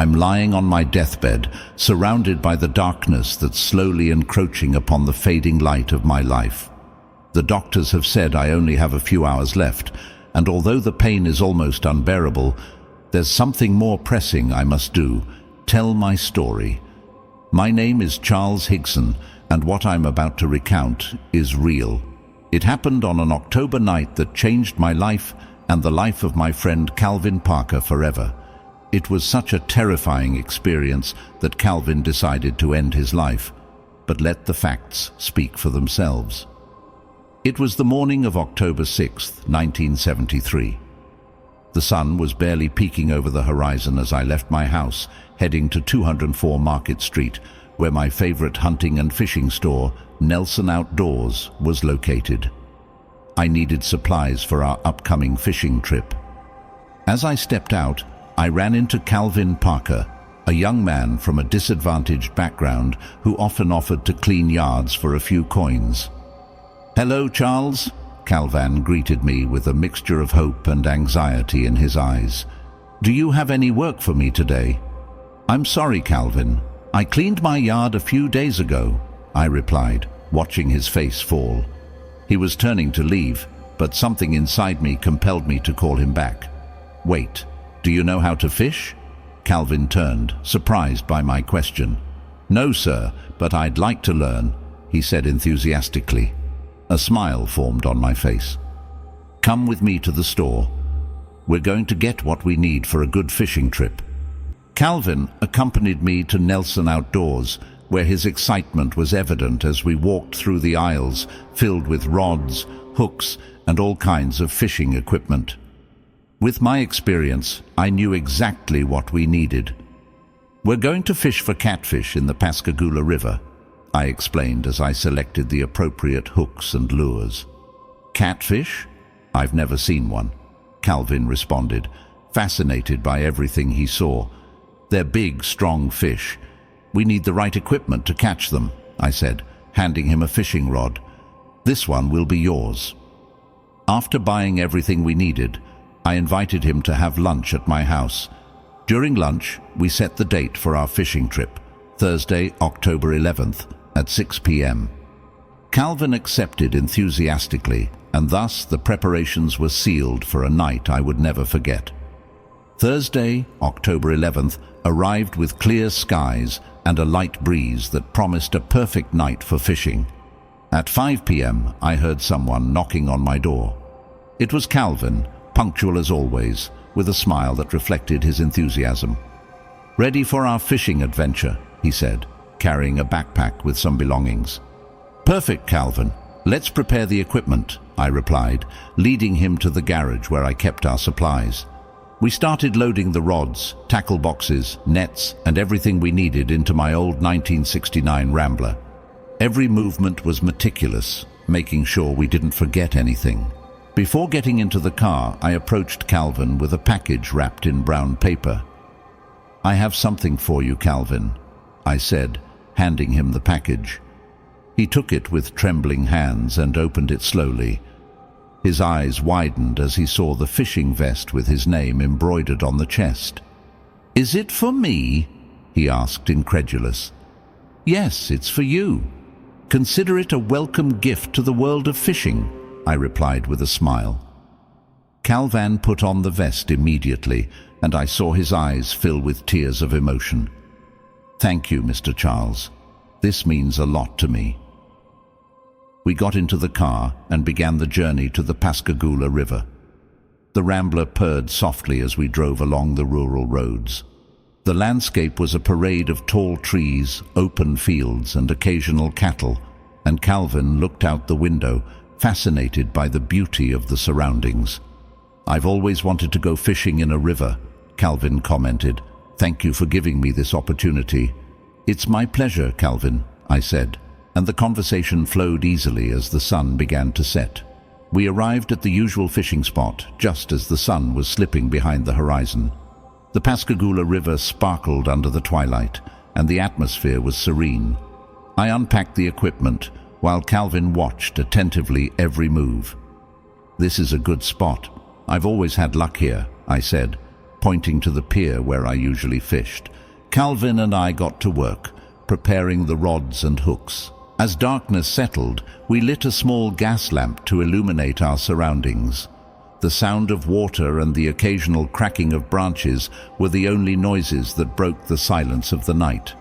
I'm lying on my deathbed, surrounded by the darkness that's slowly encroaching upon the fading light of my life. The doctors have said I only have a few hours left, and although the pain is almost unbearable, there's something more pressing I must do: tell my story. My name is Charles Higson, and what I'm about to recount is real. It happened on an October night that changed my life and the life of my friend Calvin Parker forever. It was such a terrifying experience that Calvin decided to end his life, but let the facts speak for themselves. It was the morning of October 6th, 1973. The sun was barely peeking over the horizon as I left my house, heading to 204 Market Street, where my favorite hunting and fishing store, Nelson Outdoors, was located. I needed supplies for our upcoming fishing trip. As I stepped out, I ran into Calvin Parker, a young man from a disadvantaged background who often offered to clean yards for a few coins. "Hello, Charles," Calvin greeted me with a mixture of hope and anxiety in his eyes. "Do you have any work for me today?" "I'm sorry, Calvin. I cleaned my yard a few days ago," I replied, watching his face fall. He was turning to leave, but something inside me compelled me to call him back. "Wait. Do you know how to fish?" Calvin turned, surprised by my question. "No, sir, but I'd like to learn," he said enthusiastically. A smile formed on my face. "Come with me to the store. We're going to get what we need for a good fishing trip." Calvin accompanied me to Nelson Outdoors, where his excitement was evident as we walked through the aisles filled with rods, hooks, and all kinds of fishing equipment. With my experience, I knew exactly what we needed. "We're going to fish for catfish in the Pascagoula River," I explained as I selected the appropriate hooks and lures. "Catfish? I've never seen one," Calvin responded, fascinated by everything he saw. "They're big, strong fish. We need the right equipment to catch them," I said, handing him a fishing rod. "This one will be yours." After buying everything we needed, I invited him to have lunch at my house. During lunch, we set the date for our fishing trip, Thursday, October 11th, at 6 p.m. Calvin accepted enthusiastically, and thus the preparations were sealed for a night I would never forget. Thursday, October 11th, arrived with clear skies and a light breeze that promised a perfect night for fishing. At 5 p.m., I heard someone knocking on my door. It was Calvin, punctual as always, with a smile that reflected his enthusiasm. "Ready for our fishing adventure," he said, carrying a backpack with some belongings. "Perfect, Calvin. Let's prepare the equipment," I replied, leading him to the garage where I kept our supplies. We started loading the rods, tackle boxes, nets, and everything we needed into my old 1969 Rambler. Every movement was meticulous, making sure we didn't forget anything. Before getting into the car, I approached Calvin with a package wrapped in brown paper. "I have something for you, Calvin," I said, handing him the package. He took it with trembling hands and opened it slowly. His eyes widened as he saw the fishing vest with his name embroidered on the chest. "Is it for me?" he asked, incredulous. "Yes, it's for you. Consider it a welcome gift to the world of fishing," I replied with a smile. Calvin put on the vest immediately, and I saw his eyes fill with tears of emotion. "Thank you, Mr. Charles. This means a lot to me." We got into the car and began the journey to the Pascagoula River. The Rambler purred softly as we drove along the rural roads. The landscape was a parade of tall trees, open fields, and occasional cattle, and Calvin looked out the window, fascinated by the beauty of the surroundings. "I've always wanted to go fishing in a river," Calvin commented. "Thank you for giving me this opportunity." "It's my pleasure, Calvin," I said, and the conversation flowed easily as the sun began to set. We arrived at the usual fishing spot just as the sun was slipping behind the horizon. The Pascagoula River sparkled under the twilight, and the atmosphere was serene. I unpacked the equipment, while Calvin watched attentively every move. "This is a good spot. I've always had luck here," I said, pointing to the pier where I usually fished. Calvin and I got to work, preparing the rods and hooks. As darkness settled, we lit a small gas lamp to illuminate our surroundings. The sound of water and the occasional cracking of branches were the only noises that broke the silence of the night.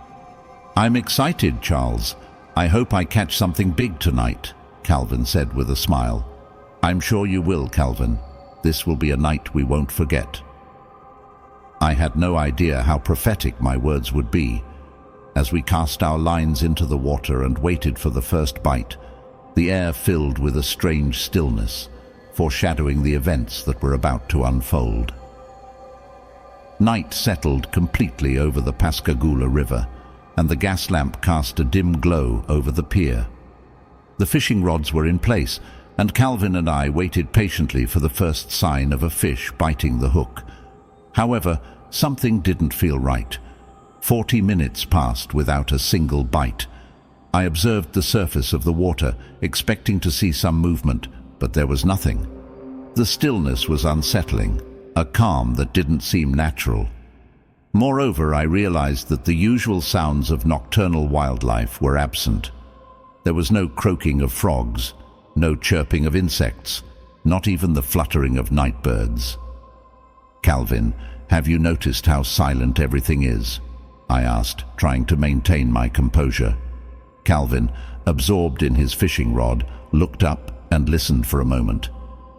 "I'm excited, Charles. I hope I catch something big tonight," Calvin said with a smile. "I'm sure you will, Calvin. This will be a night we won't forget." I had no idea how prophetic my words would be. As we cast our lines into the water and waited for the first bite, the air filled with a strange stillness, foreshadowing the events that were about to unfold. Night settled completely over the Pascagoula River, and the gas lamp cast a dim glow over the pier. The fishing rods were in place, and Calvin and I waited patiently for the first sign of a fish biting the hook. However, something didn't feel right. 40 minutes passed without a single bite. I observed the surface of the water, expecting to see some movement, but there was nothing. The stillness was unsettling, a calm that didn't seem natural. Moreover, I realized that the usual sounds of nocturnal wildlife were absent. There was no croaking of frogs, no chirping of insects, not even the fluttering of night birds. "Calvin, have you noticed how silent everything is?" I asked, trying to maintain my composure. Calvin, absorbed in his fishing rod, looked up and listened for a moment.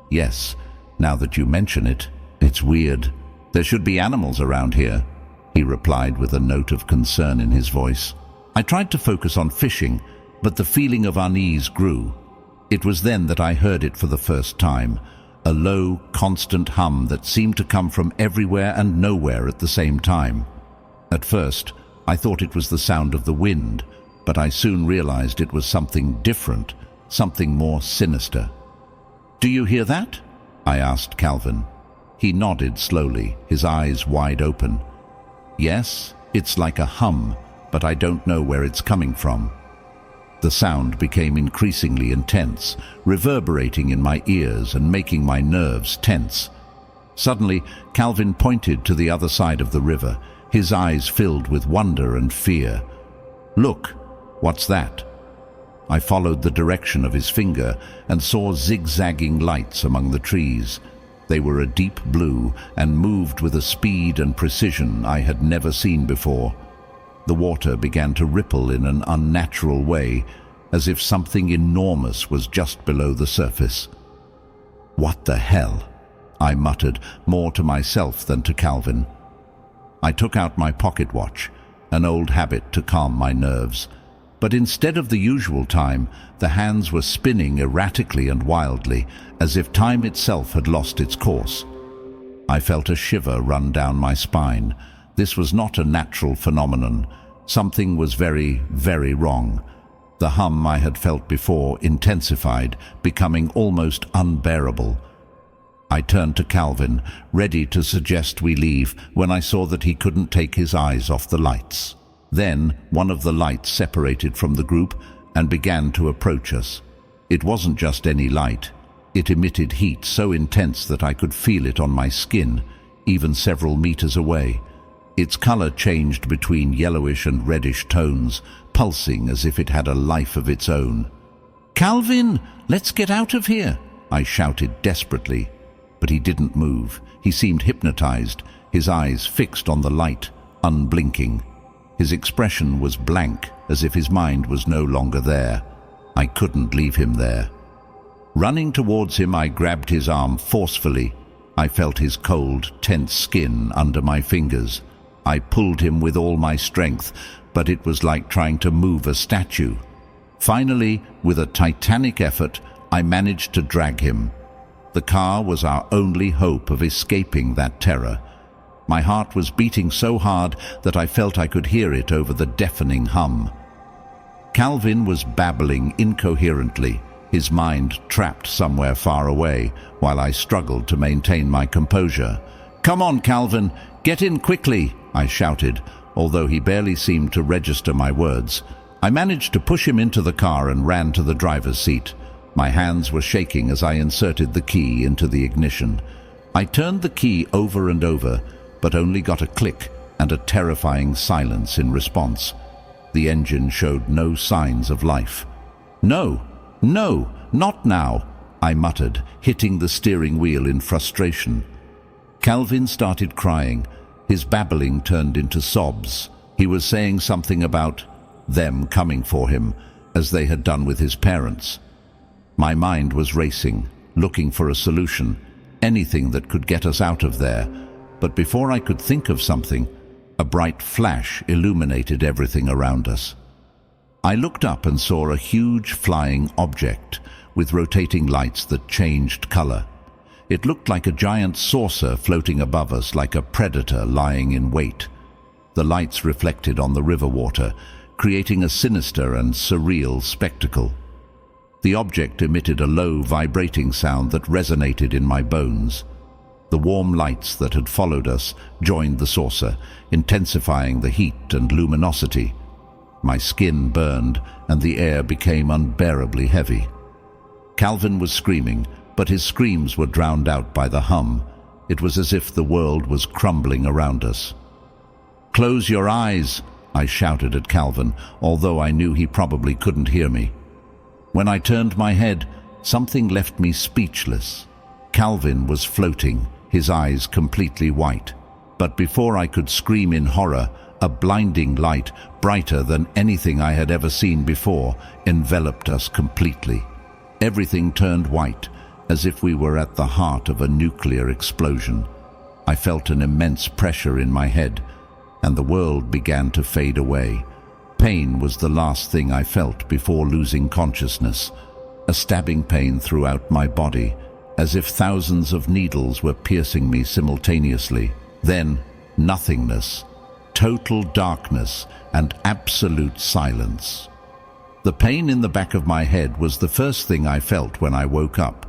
"Yes, now that you mention it, it's weird. There should be animals around here," he replied with a note of concern in his voice. I tried to focus on fishing, but the feeling of unease grew. It was then that I heard it for the first time, a low, constant hum that seemed to come from everywhere and nowhere at the same time. At first, I thought it was the sound of the wind, but I soon realized it was something different, something more sinister. "Do you hear that?" I asked Calvin. He nodded slowly, his eyes wide open. "Yes, it's like a hum, but I don't know where it's coming from." The sound became increasingly intense, reverberating in my ears and making my nerves tense. Suddenly, Calvin pointed to the other side of the river, his eyes filled with wonder and fear. "Look, what's that?" I followed the direction of his finger and saw zigzagging lights among the trees. They were a deep blue and moved with a speed and precision I had never seen before. The water began to ripple in an unnatural way, as if something enormous was just below the surface. "What the hell?" I muttered, more to myself than to Calvin. I took out my pocket watch, an old habit to calm my nerves. But instead of the usual time, the hands were spinning erratically and wildly, as if time itself had lost its course. I felt a shiver run down my spine. This was not a natural phenomenon. Something was very, very wrong. The hum I had felt before intensified, becoming almost unbearable. I turned to Calvin, ready to suggest we leave, when I saw that he couldn't take his eyes off the lights. Then one of the lights separated from the group and began to approach us. It wasn't just any light. It emitted heat so intense that I could feel it on my skin, even several meters away. Its color changed between yellowish and reddish tones, pulsing as if it had a life of its own. "Calvin, let's get out of here!" I shouted desperately. But he didn't move. He seemed hypnotized, his eyes fixed on the light, unblinking. His expression was blank, as if his mind was no longer there. I couldn't leave him there. Running towards him, I grabbed his arm forcefully. I felt his cold, tense skin under my fingers. I pulled him with all my strength, but it was like trying to move a statue. Finally, with a titanic effort, I managed to drag him. The car was our only hope of escaping that terror. My heart was beating so hard that I felt I could hear it over the deafening hum. Calvin was babbling incoherently, his mind trapped somewhere far away, while I struggled to maintain my composure. "Come on, Calvin, get in quickly," I shouted, although he barely seemed to register my words. I managed to push him into the car and ran to the driver's seat. My hands were shaking as I inserted the key into the ignition. I turned the key over and over, but only got a click and a terrifying silence in response. The engine showed no signs of life. "No, no, not now," I muttered, hitting the steering wheel in frustration. Calvin started crying. His babbling turned into sobs. He was saying something about them coming for him, as they had done with his parents. My mind was racing, looking for a solution, anything that could get us out of there. But before I could think of something, a bright flash illuminated everything around us. I looked up and saw a huge flying object with rotating lights that changed color. It looked like a giant saucer floating above us, like a predator lying in wait. The lights reflected on the river water, creating a sinister and surreal spectacle. The object emitted a low, vibrating sound that resonated in my bones. The warm lights that had followed us joined the saucer, intensifying the heat and luminosity. My skin burned, and the air became unbearably heavy. Calvin was screaming, but his screams were drowned out by the hum. It was as if the world was crumbling around us. "Close your eyes," I shouted at Calvin, although I knew he probably couldn't hear me. When I turned my head, something left me speechless. Calvin was floating, his eyes completely white. But before I could scream in horror, a blinding light, brighter than anything I had ever seen before, enveloped us completely. Everything turned white, as if we were at the heart of a nuclear explosion. I felt an immense pressure in my head, and the world began to fade away. Pain was the last thing I felt before losing consciousness, a stabbing pain throughout my body, as if thousands of needles were piercing me simultaneously. Then, nothingness, total darkness, and absolute silence. The pain in the back of my head was the first thing I felt when I woke up.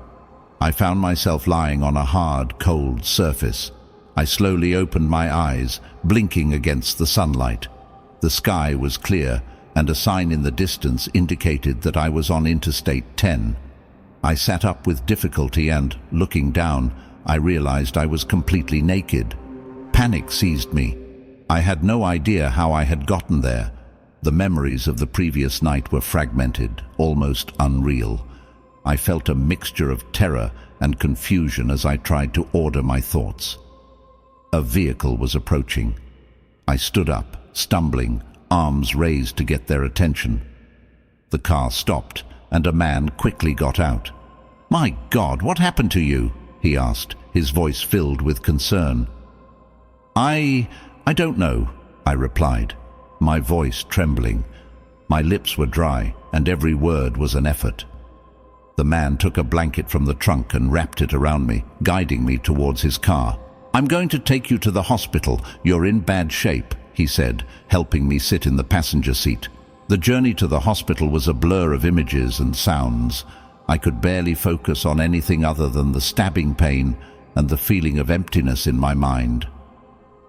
I found myself lying on a hard, cold surface. I slowly opened my eyes, blinking against the sunlight. The sky was clear, and a sign in the distance indicated that I was on Interstate 10. I sat up with difficulty and, looking down, I realized I was completely naked. Panic seized me. I had no idea how I had gotten there. The memories of the previous night were fragmented, almost unreal. I felt a mixture of terror and confusion as I tried to order my thoughts. A vehicle was approaching. I stood up, stumbling, arms raised to get their attention. The car stopped, and a man quickly got out. "My God, what happened to you?" he asked, his voice filled with concern. I don't know," I replied, my voice trembling. My lips were dry, and every word was an effort. The man took a blanket from the trunk and wrapped it around me, guiding me towards his car. "I'm going to take you to the hospital. You're in bad shape," he said, helping me sit in the passenger seat. The journey to the hospital was a blur of images and sounds. I could barely focus on anything other than the stabbing pain and the feeling of emptiness in my mind.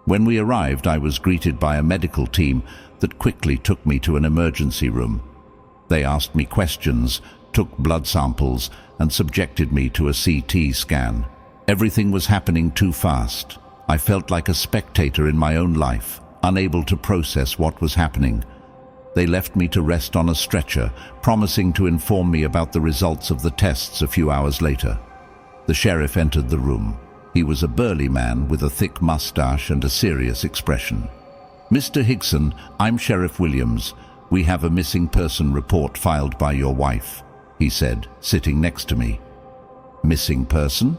When we arrived, I was greeted by a medical team that quickly took me to an emergency room. They asked me questions, took blood samples, and subjected me to a CT scan. Everything was happening too fast. I felt like a spectator in my own life, unable to process what was happening. They left me to rest on a stretcher, promising to inform me about the results of the tests a few hours later. The sheriff entered the room. He was a burly man with a thick mustache and a serious expression. "Mr. Higson, I'm Sheriff Williams. We have a missing person report filed by your wife," he said, sitting next to me. "Missing person?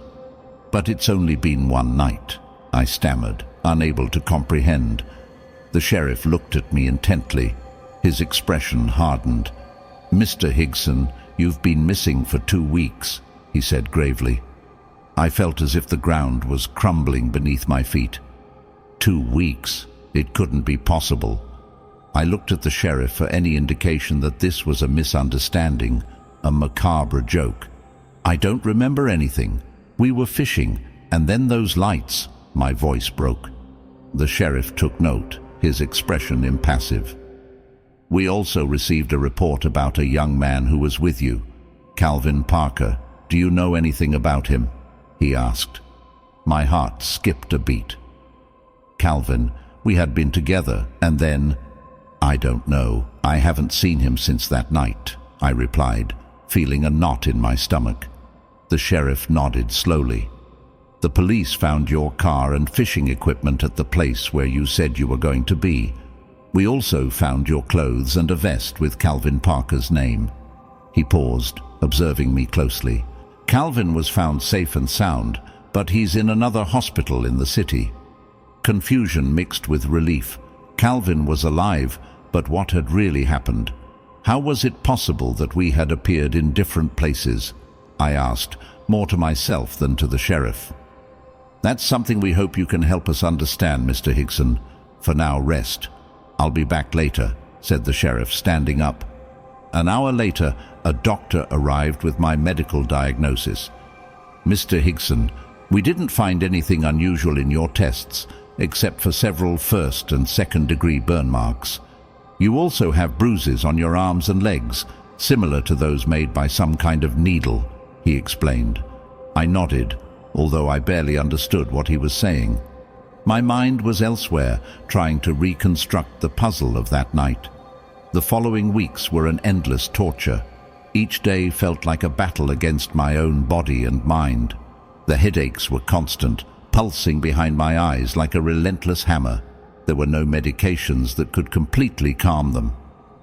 But it's only been one night," I stammered, unable to comprehend. The sheriff looked at me intently. His expression hardened. "Mr. Higson, you've been missing for 2 weeks," he said gravely. I felt as if the ground was crumbling beneath my feet. 2 weeks? It couldn't be possible. I looked at the sheriff for any indication that this was a misunderstanding, a macabre joke. "I don't remember anything. We were fishing, and then those lights." My voice broke. The sheriff took note, his expression impassive. "We also received a report about a young man who was with you, Calvin Parker. Do you know anything about him?" he asked. My heart skipped a beat. Calvin. We had been together, and then... I don't know. I haven't seen him since that night, I replied, feeling a knot in my stomach. The sheriff nodded slowly. The police found your car and fishing equipment at the place where you said you were going to be. We also found your clothes and a vest with Calvin Parker's name. He paused, observing me closely. Calvin was found safe and sound, but he's in another hospital in the city. Confusion mixed with relief. Calvin was alive, but what had really happened? How was it possible that we had appeared in different places? I asked, more to myself than to the sheriff. That's something we hope you can help us understand, Mr. Higson. For now, rest. I'll be back later, said the sheriff, standing up. An hour later, a doctor arrived with my medical diagnosis. Mr. Higson, we didn't find anything unusual in your tests, except for several first- and second-degree burn marks. You also have bruises on your arms and legs, similar to those made by some kind of needle, he explained. I nodded, although I barely understood what he was saying. My mind was elsewhere, trying to reconstruct the puzzle of that night. The following weeks were an endless torture. Each day felt like a battle against my own body and mind. The headaches were constant, pulsing behind my eyes like a relentless hammer. There were no medications that could completely calm them.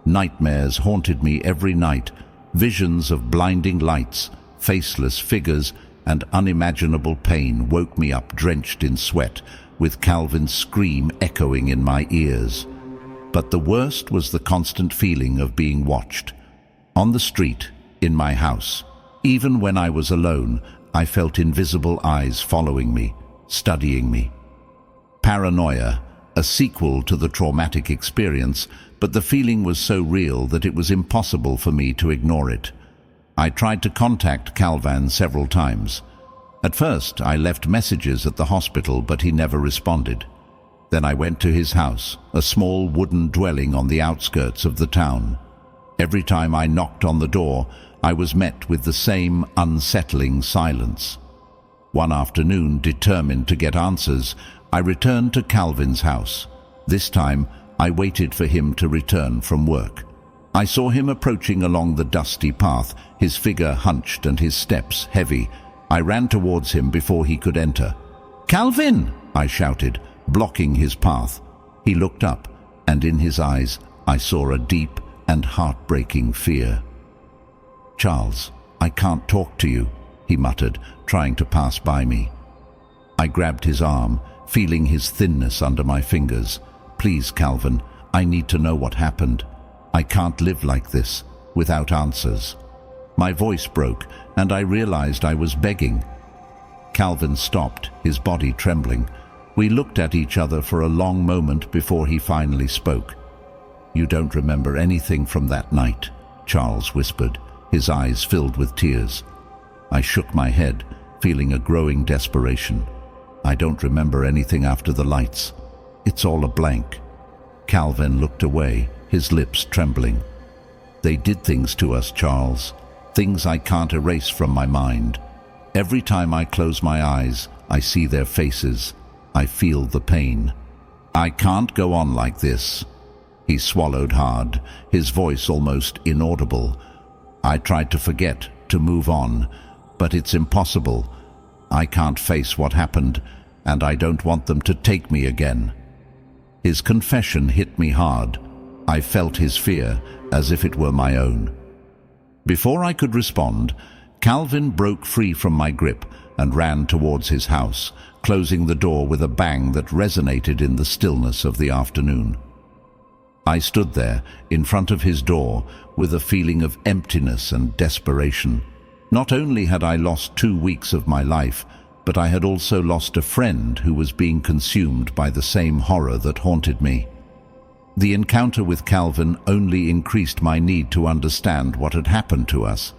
Nightmares haunted me every night, visions of blinding lights, faceless figures, and unimaginable pain woke me up drenched in sweat, with Calvin's scream echoing in my ears. But the worst was the constant feeling of being watched. On the street, in my house, even when I was alone, I felt invisible eyes following me, studying me. Paranoia, a sequel to the traumatic experience, but the feeling was so real that it was impossible for me to ignore it. I tried to contact Calvin several times. At first, I left messages at the hospital, but he never responded. Then I went to his house, a small wooden dwelling on the outskirts of the town. Every time I knocked on the door, I was met with the same unsettling silence. One afternoon, determined to get answers, I returned to Calvin's house. This time, I waited for him to return from work. I saw him approaching along the dusty path, his figure hunched and his steps heavy. I ran towards him before he could enter. "Calvin!" I shouted, blocking his path. He looked up, and in his eyes I saw a deep and heartbreaking fear. "Charles, I can't talk to you," he muttered, trying to pass by me. I grabbed his arm, feeling his thinness under my fingers. "Please, Calvin, I need to know what happened. I can't live like this, without answers." My voice broke, and I realized I was begging. Calvin stopped, his body trembling. We looked at each other for a long moment before he finally spoke. "You don't remember anything from that night," Charles whispered, his eyes filled with tears. I shook my head, feeling a growing desperation. "I don't remember anything after the lights. It's all a blank." Calvin looked away, his lips trembling. "They did things to us, Charles, things I can't erase from my mind. Every time I close my eyes, I see their faces. I feel the pain. I can't go on like this." He swallowed hard, his voice almost inaudible. "I tried to forget, to move on, but it's impossible. I can't face what happened, and I don't want them to take me again." His confession hit me hard. I felt his fear, as if it were my own. Before I could respond, Calvin broke free from my grip and ran towards his house, closing the door with a bang that resonated in the stillness of the afternoon. I stood there, in front of his door, with a feeling of emptiness and desperation. Not only had I lost 2 weeks of my life, but I had also lost a friend who was being consumed by the same horror that haunted me. The encounter with Calvin only increased my need to understand what had happened to us.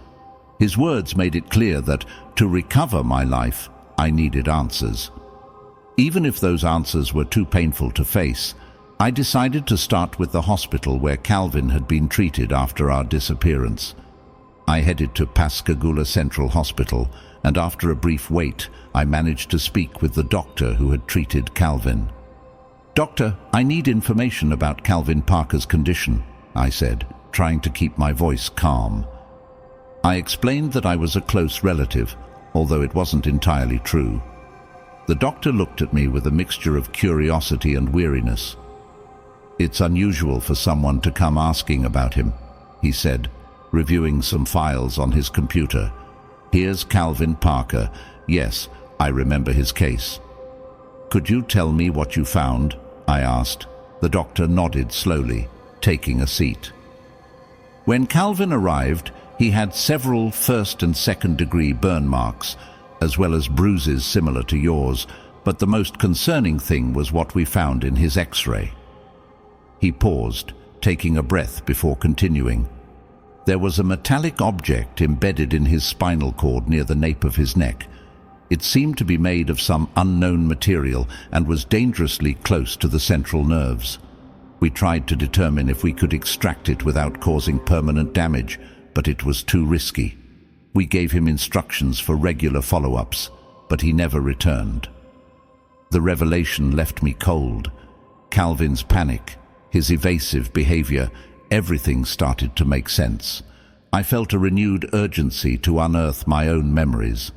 His words made it clear that, to recover my life, I needed answers. Even if those answers were too painful to face, I decided to start with the hospital where Calvin had been treated after our disappearance. I headed to Pascagoula Central Hospital, and after a brief wait, I managed to speak with the doctor who had treated Calvin. "Doctor, I need information about Calvin Parker's condition," I said, trying to keep my voice calm. I explained that I was a close relative, although it wasn't entirely true. The doctor looked at me with a mixture of curiosity and weariness. "It's unusual for someone to come asking about him," he said, reviewing some files on his computer. "Here's Calvin Parker. Yes, I remember his case." "Could you tell me what you found?" I asked. The doctor nodded slowly, taking a seat. When Calvin arrived, he had several first and second-degree burn marks, as well as bruises similar to yours, but the most concerning thing was what we found in his X-ray. He paused, taking a breath before continuing. There was a metallic object embedded in his spinal cord near the nape of his neck. It seemed to be made of some unknown material and was dangerously close to the central nerves. We tried to determine if we could extract it without causing permanent damage, but it was too risky. We gave him instructions for regular follow-ups, but he never returned. The revelation left me cold. Calvin's panic, his evasive behavior, everything started to make sense. I felt a renewed urgency to unearth my own memories.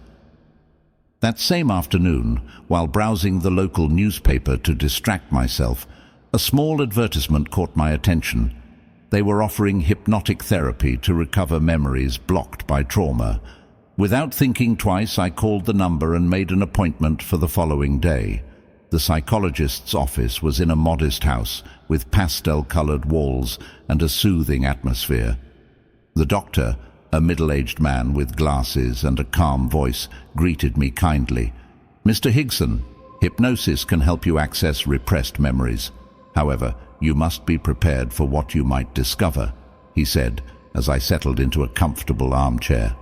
That same afternoon, while browsing the local newspaper to distract myself, a small advertisement caught my attention. They were offering hypnotic therapy to recover memories blocked by trauma. Without thinking twice, I called the number and made an appointment for the following day. The psychologist's office was in a modest house with pastel-colored walls and a soothing atmosphere. The doctor, a middle-aged man with glasses and a calm voice, greeted me kindly. "Mr. Higson, hypnosis can help you access repressed memories. However, you must be prepared for what you might discover," he said, as I settled into a comfortable armchair.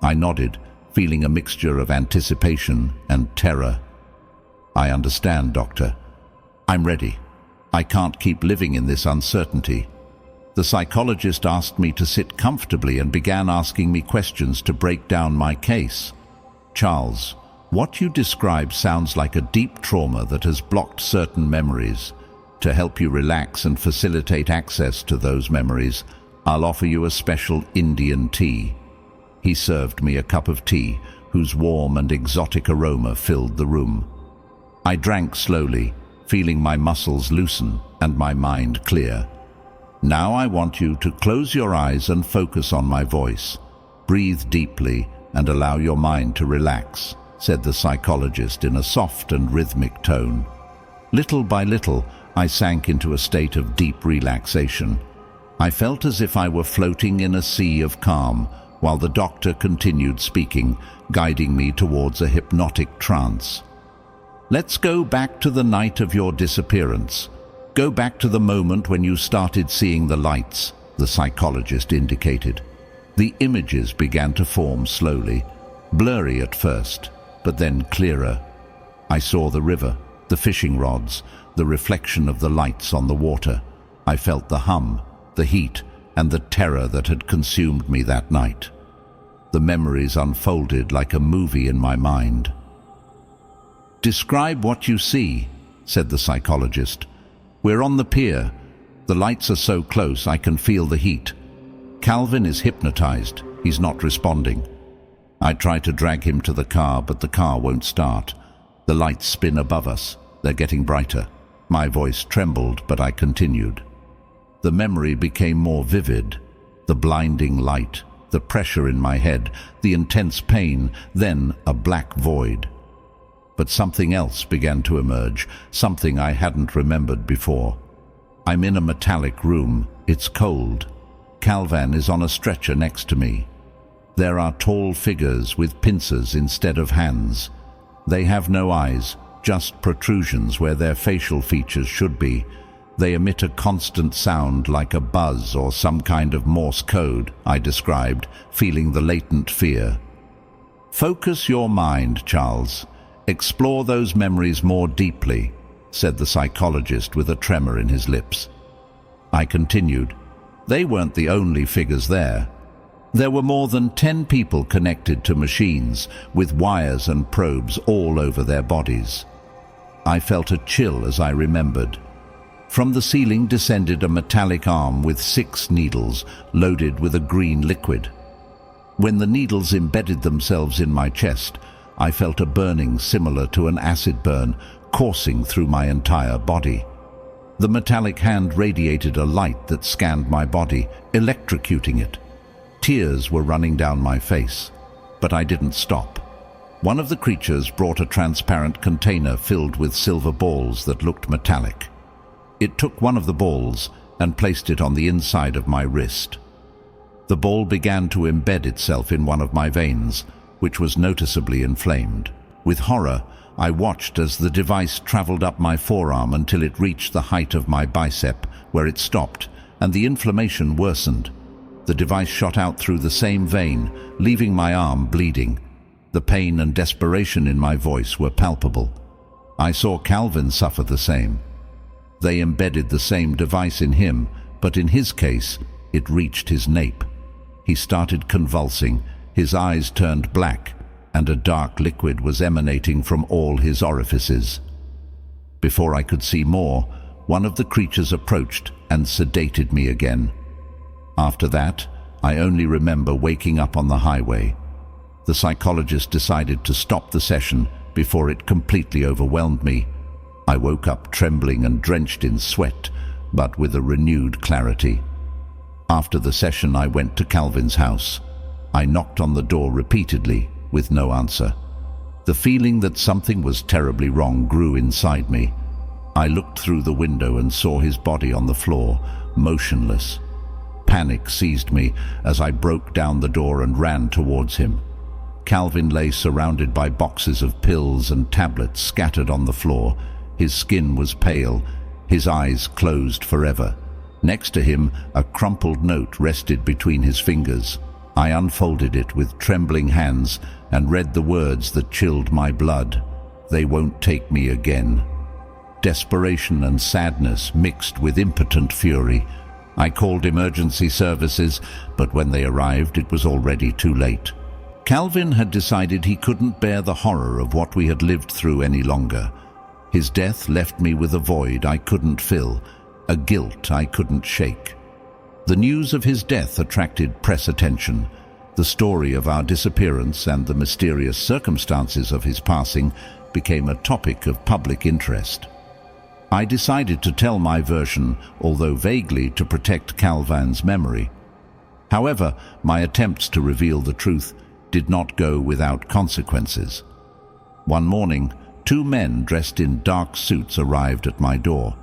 I nodded, feeling a mixture of anticipation and terror. "I understand, Doctor. I'm ready. I can't keep living in this uncertainty." The psychologist asked me to sit comfortably and began asking me questions to break down my case. "Charles, what you describe sounds like a deep trauma that has blocked certain memories. To help you relax and facilitate access to those memories, I'll offer you a special Indian tea." He served me a cup of tea, whose warm and exotic aroma filled the room. I drank slowly, feeling my muscles loosen and my mind clear. "Now I want you to close your eyes and focus on my voice. Breathe deeply and allow your mind to relax," said the psychologist in a soft and rhythmic tone. Little by little, I sank into a state of deep relaxation. I felt as if I were floating in a sea of calm, while the doctor continued speaking, guiding me towards a hypnotic trance. "Let's go back to the night of your disappearance. Go back to the moment when you started seeing the lights," the psychologist indicated. The images began to form slowly, blurry at first, but then clearer. I saw the river, the fishing rods, the reflection of the lights on the water. I felt the hum, the heat, and the terror that had consumed me that night. The memories unfolded like a movie in my mind. "Describe what you see," said the psychologist. "We're on the pier. The lights are so close I can feel the heat. Calvin is hypnotized. He's not responding. I try to drag him to the car, but the car won't start. The lights spin above us. They're getting brighter." My voice trembled, but I continued. The memory became more vivid. The blinding light, the pressure in my head, the intense pain, then a black void. But something else began to emerge, something I hadn't remembered before. I'm in a metallic room. It's cold. Calvin is on a stretcher next to me. There are tall figures with pincers instead of hands. They have no eyes, just protrusions where their facial features should be. They emit a constant sound like a buzz or some kind of Morse code, I described, feeling the latent fear. "Focus your mind, Charles. Explore those memories more deeply," said the psychologist with a tremor in his lips. I continued. They weren't the only figures there. There were more than 10 people connected to machines, with wires and probes all over their bodies. I felt a chill as I remembered. From the ceiling descended a metallic arm with 6 needles loaded with a green liquid. When the needles embedded themselves in my chest, I felt a burning similar to an acid burn coursing through my entire body. The metallic hand radiated a light that scanned my body, electrocuting it. Tears were running down my face, but I didn't stop. One of the creatures brought a transparent container filled with silver balls that looked metallic. It took one of the balls and placed it on the inside of my wrist. The ball began to embed itself in one of my veins, which was noticeably inflamed. With horror, I watched as the device traveled up my forearm until it reached the height of my bicep, where it stopped, and the inflammation worsened. The device shot out through the same vein, leaving my arm bleeding. The pain and desperation in my voice were palpable. I saw Calvin suffer the same. They embedded the same device in him, but in his case, it reached his nape. He started convulsing, his eyes turned black, and a dark liquid was emanating from all his orifices. Before I could see more, one of the creatures approached and sedated me again. After that, I only remember waking up on the highway. The psychologist decided to stop the session before it completely overwhelmed me. I woke up trembling and drenched in sweat, but with a renewed clarity. After the session, I went to Calvin's house. I knocked on the door repeatedly, with no answer. The feeling that something was terribly wrong grew inside me. I looked through the window and saw his body on the floor, motionless. Panic seized me as I broke down the door and ran towards him. Calvin lay surrounded by boxes of pills and tablets scattered on the floor. His skin was pale, his eyes closed forever. Next to him, a crumpled note rested between his fingers. I unfolded it with trembling hands and read the words that chilled my blood. "They won't take me again." Desperation and sadness mixed with impotent fury. I called emergency services, but when they arrived, it was already too late. Calvin had decided he couldn't bear the horror of what we had lived through any longer. His death left me with a void I couldn't fill, a guilt I couldn't shake. The news of his death attracted press attention. The story of our disappearance and the mysterious circumstances of his passing became a topic of public interest. I decided to tell my version, although vaguely to protect Calvin's memory. However, my attempts to reveal the truth did not go without consequences. One morning, 2 men dressed in dark suits arrived at my door.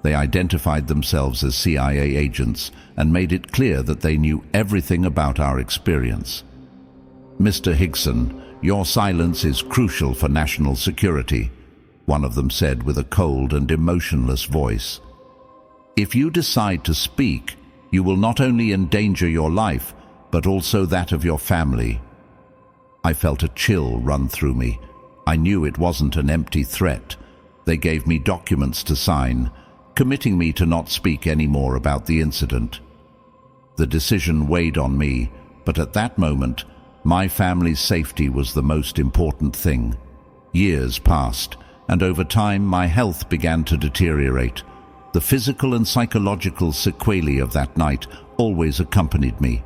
They identified themselves as CIA agents and made it clear that they knew everything about our experience. "Mr. Higson, your silence is crucial for national security," one of them said with a cold and emotionless voice. "If you decide to speak, you will not only endanger your life, but also that of your family." I felt a chill run through me. I knew it wasn't an empty threat. They gave me documents to sign, committing me to not speak any more about the incident. The decision weighed on me, but at that moment, my family's safety was the most important thing. Years passed, and over time my health began to deteriorate. The physical and psychological sequelae of that night always accompanied me.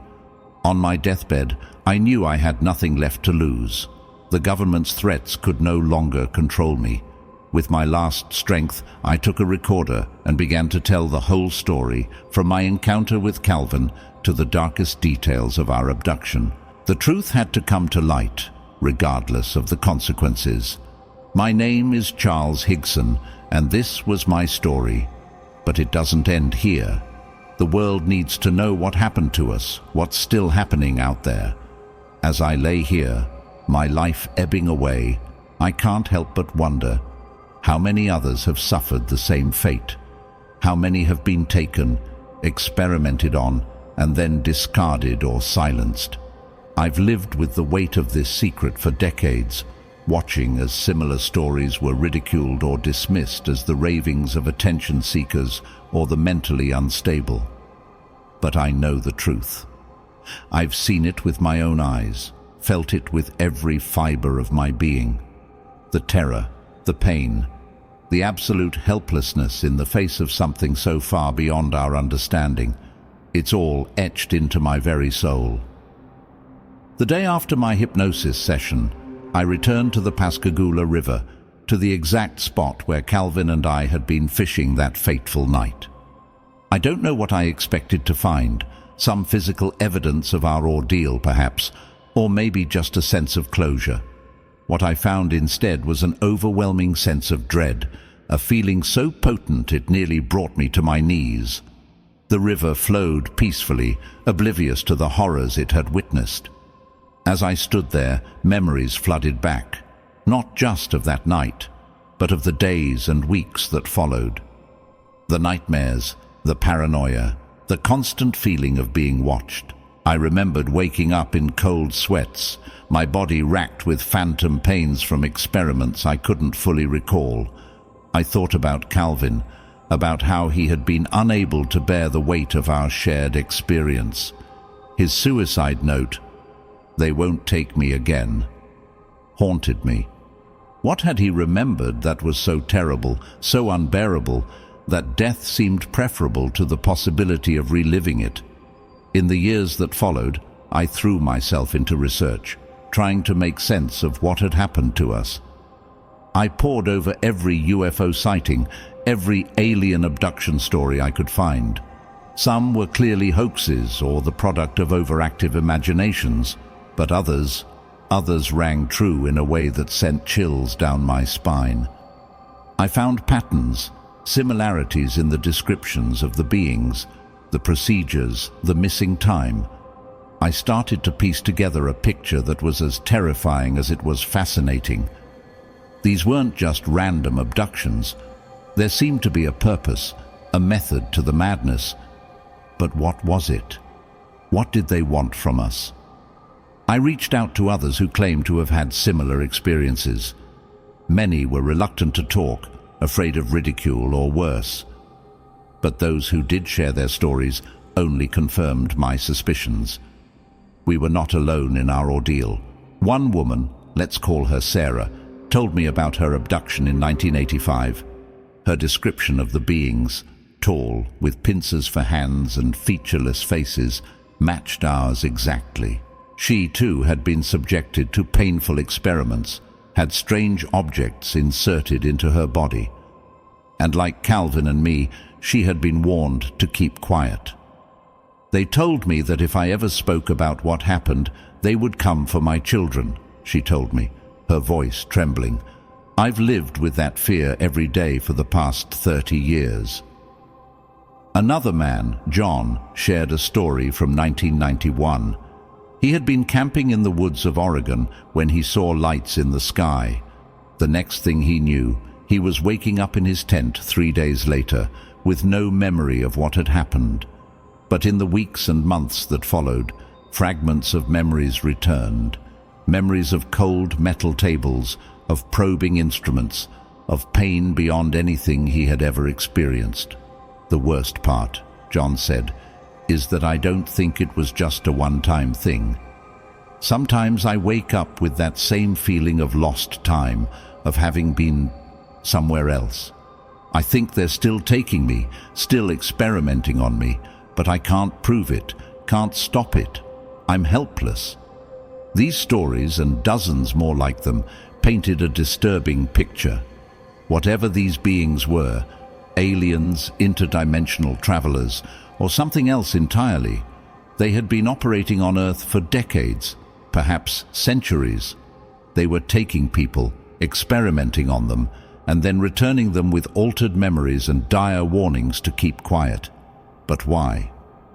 On my deathbed, I knew I had nothing left to lose. The government's threats could no longer control me. With my last strength, I took a recorder and began to tell the whole story, from my encounter with Calvin to the darkest details of our abduction. The truth had to come to light, regardless of the consequences. My name is Charles Higson, and this was my story. But it doesn't end here. The world needs to know what happened to us, what's still happening out there. As I lay here, my life ebbing away, I can't help but wonder, how many others have suffered the same fate? How many have been taken, experimented on, and then discarded or silenced? I've lived with the weight of this secret for decades, watching as similar stories were ridiculed or dismissed as the ravings of attention seekers or the mentally unstable. But I know the truth. I've seen it with my own eyes, felt it with every fiber of my being. The terror, the pain, the absolute helplessness in the face of something so far beyond our understanding. It's all etched into my very soul. The day after my hypnosis session, I returned to the Pascagoula River, to the exact spot where Calvin and I had been fishing that fateful night. I don't know what I expected to find, some physical evidence of our ordeal perhaps, or maybe just a sense of closure. What I found instead was an overwhelming sense of dread, a feeling so potent it nearly brought me to my knees. The river flowed peacefully, oblivious to the horrors it had witnessed. As I stood there, memories flooded back, not just of that night, but of the days and weeks that followed. The nightmares, the paranoia, the constant feeling of being watched. I remembered waking up in cold sweats, my body racked with phantom pains from experiments I couldn't fully recall. I thought about Calvin, about how he had been unable to bear the weight of our shared experience. His suicide note, "They won't take me again," haunted me. What had he remembered that was so terrible, so unbearable, that death seemed preferable to the possibility of reliving it? In the years that followed, I threw myself into research, trying to make sense of what had happened to us. I pored over every UFO sighting, every alien abduction story I could find. Some were clearly hoaxes or the product of overactive imaginations, but others rang true in a way that sent chills down my spine. I found patterns, similarities in the descriptions of the beings, the procedures, the missing time. I started to piece together a picture that was as terrifying as it was fascinating. These weren't just random abductions. There seemed to be a purpose, a method to the madness. But what was it? What did they want from us? I reached out to others who claimed to have had similar experiences. Many were reluctant to talk, afraid of ridicule or worse. But those who did share their stories only confirmed my suspicions. We were not alone in our ordeal. One woman, let's call her Sarah, told me about her abduction in 1985. Her description of the beings, tall, with pincers for hands and featureless faces, matched ours exactly. She, too, had been subjected to painful experiments, had strange objects inserted into her body. And like Calvin and me, she had been warned to keep quiet. They told me that if I ever spoke about what happened, they would come for my children, she told me, her voice trembling. I've lived with that fear every day for the past 30 years. Another man, John, shared a story from 1991. He had been camping in the woods of Oregon when he saw lights in the sky. The next thing he knew, he was waking up in his tent 3 days later, with no memory of what had happened. But in the weeks and months that followed, fragments of memories returned. Memories of cold metal tables, of probing instruments, of pain beyond anything he had ever experienced. The worst part, John said, is that I don't think it was just a one-time thing. Sometimes I wake up with that same feeling of lost time, of having been somewhere else. I think they're still taking me, still experimenting on me, but I can't prove it, can't stop it. I'm helpless. These stories, and dozens more like them, painted a disturbing picture. Whatever these beings were, aliens, interdimensional travelers, or something else entirely, they had been operating on Earth for decades, perhaps centuries. They were taking people, experimenting on them, and then returning them with altered memories and dire warnings to keep quiet. But why?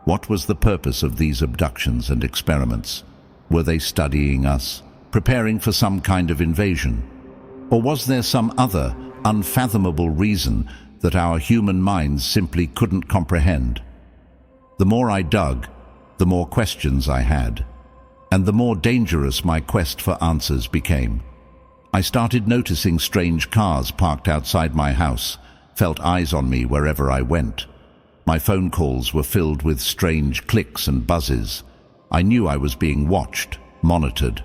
What was the purpose of these abductions and experiments? Were they studying us, preparing for some kind of invasion? Or was there some other, unfathomable reason that our human minds simply couldn't comprehend? The more I dug, the more questions I had, and the more dangerous my quest for answers became. I started noticing strange cars parked outside my house, felt eyes on me wherever I went. My phone calls were filled with strange clicks and buzzes. I knew I was being watched, monitored.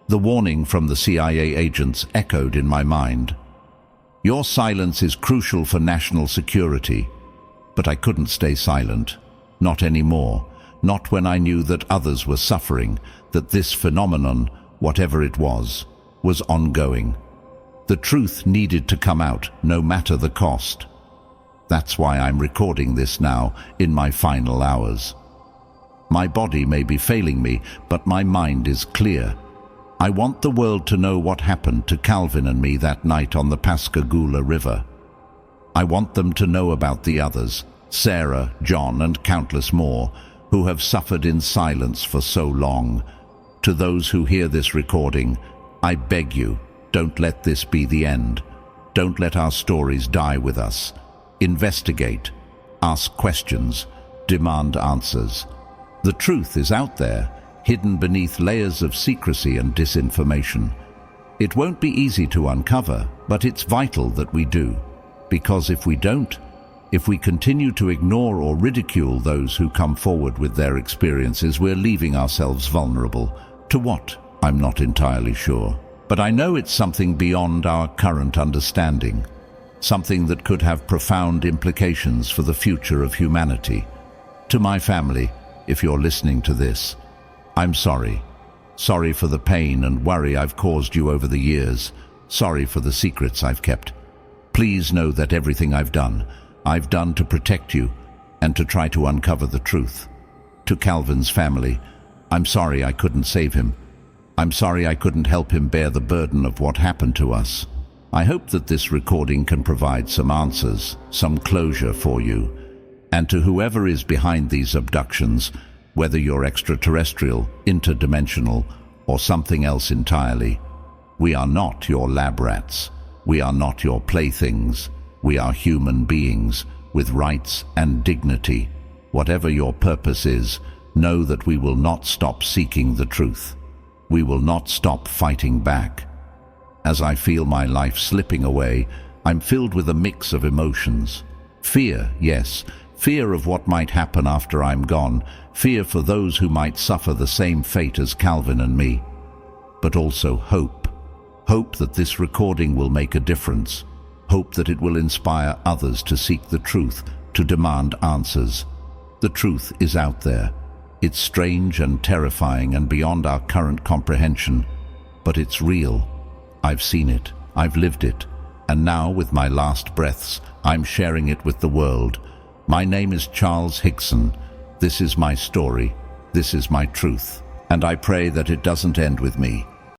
The warning from the CIA agents echoed in my mind. Your silence is crucial for national security. But I couldn't stay silent. Not anymore. Not when I knew that others were suffering, that this phenomenon, whatever it was ongoing. The truth needed to come out, no matter the cost. That's why I'm recording this now, in my final hours. My body may be failing me, but my mind is clear. I want the world to know what happened to Calvin and me that night on the Pascagoula River. I want them to know about the others, Sarah, John, and countless more, who have suffered in silence for so long. To those who hear this recording, I beg you, don't let this be the end. Don't let our stories die with us. Investigate, ask questions, demand answers. The truth is out there, hidden beneath layers of secrecy and disinformation. It won't be easy to uncover, but it's vital that we do. Because if we don't, if we continue to ignore or ridicule those who come forward with their experiences, we're leaving ourselves vulnerable. To what? I'm not entirely sure. But I know it's something beyond our current understanding. Something that could have profound implications for the future of humanity. To my family, if you're listening to this, I'm sorry. Sorry for the pain and worry I've caused you over the years. Sorry for the secrets I've kept. Please know that everything I've done to protect you and to try to uncover the truth. To Calvin's family, I'm sorry I couldn't save him. I'm sorry I couldn't help him bear the burden of what happened to us. I hope that this recording can provide some answers, some closure for you. And to whoever is behind these abductions, whether you're extraterrestrial, interdimensional, or something else entirely, we are not your lab rats. We are not your playthings. We are human beings with rights and dignity. Whatever your purpose is, know that we will not stop seeking the truth. We will not stop fighting back. As I feel my life slipping away, I'm filled with a mix of emotions. Fear, yes, fear of what might happen after I'm gone, fear for those who might suffer the same fate as Calvin and me. But also hope. Hope that this recording will make a difference. Hope that it will inspire others to seek the truth, to demand answers. The truth is out there. It's strange and terrifying and beyond our current comprehension, but it's real. I've seen it, I've lived it, and now with my last breaths, I'm sharing it with the world. My name is Charles Hickson. This is my story. This is my truth. And I pray that it doesn't end with me.